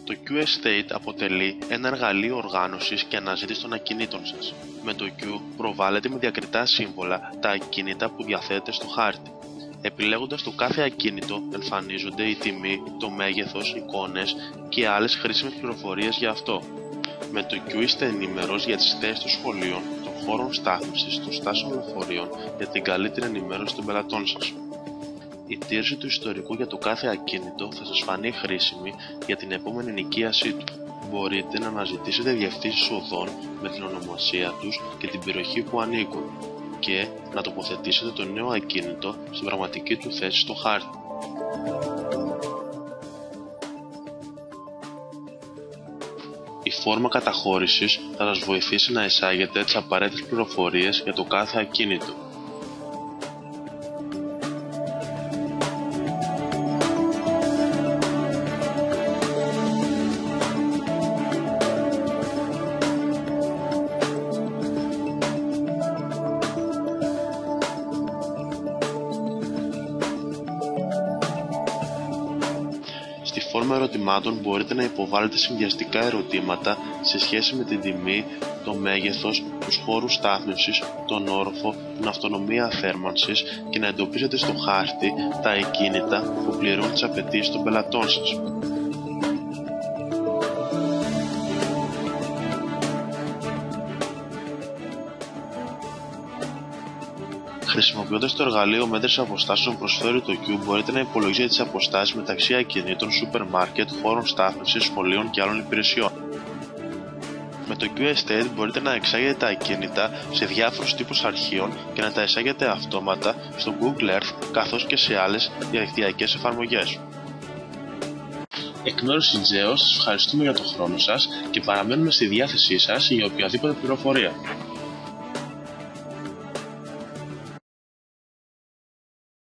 Το Q-Estate αποτελεί ένα εργαλείο οργάνωσης και αναζήτησης των ακινήτων σας. Με το Q προβάλλετε με διακριτά σύμβολα τα ακίνητα που διαθέτετε στο χάρτη. Επιλέγοντας το κάθε ακίνητο εμφανίζονται η τιμή, το μέγεθος, εικόνες και άλλες χρήσιμες πληροφορίες για αυτό. Με το Q είστε ενήμερος για τις θέσεις των σχολείων, των χώρων στάθμευσης, των στάσεων λεωφορείων για την καλύτερη ενημέρωση των πελατών σας. Η τήρηση του ιστορικού για το κάθε ακίνητο θα σας φανεί χρήσιμη για την επόμενη ενοικίασή του. Μπορείτε να αναζητήσετε διευθύνσεις οδών με την ονομασία τους και την περιοχή που ανήκουν και να τοποθετήσετε το νέο ακίνητο στην πραγματική του θέση στο χάρτη. Η φόρμα καταχώρησης θα σας βοηθήσει να εισάγετε τις απαραίτητες πληροφορίες για το κάθε ακίνητο. Στη φόρμα ερωτημάτων μπορείτε να υποβάλλετε συνδυαστικά ερωτήματα σε σχέση με την τιμή, το μέγεθος, τους χώρους στάθμευσης, τον όροφο, την αυτονομία θέρμανσης και να εντοπίσετε στο χάρτη τα ακίνητα που πληρούν τις απαιτήσεις των πελατών σας. Χρησιμοποιώντας το εργαλείο μέτρησης αποστάσεων που προσφέρει το Q, μπορείτε να υπολογίσετε τις αποστάσεις μεταξύ ακινήτων, σούπερ μάρκετ, χώρων στάθμευσης, σχολείων και άλλων υπηρεσιών. Με το Q-Estate μπορείτε να εξάγετε τα ακίνητα σε διάφορους τύπους αρχείων και να τα εισάγετε αυτόματα στο Google Earth καθώς και σε άλλες διαδικτυακές εφαρμογές. Εκ μέρους της Geos, σας ευχαριστούμε για τον χρόνο σας και παραμένουμε στη διάθεσή σας για οποιαδήποτε πληροφορία.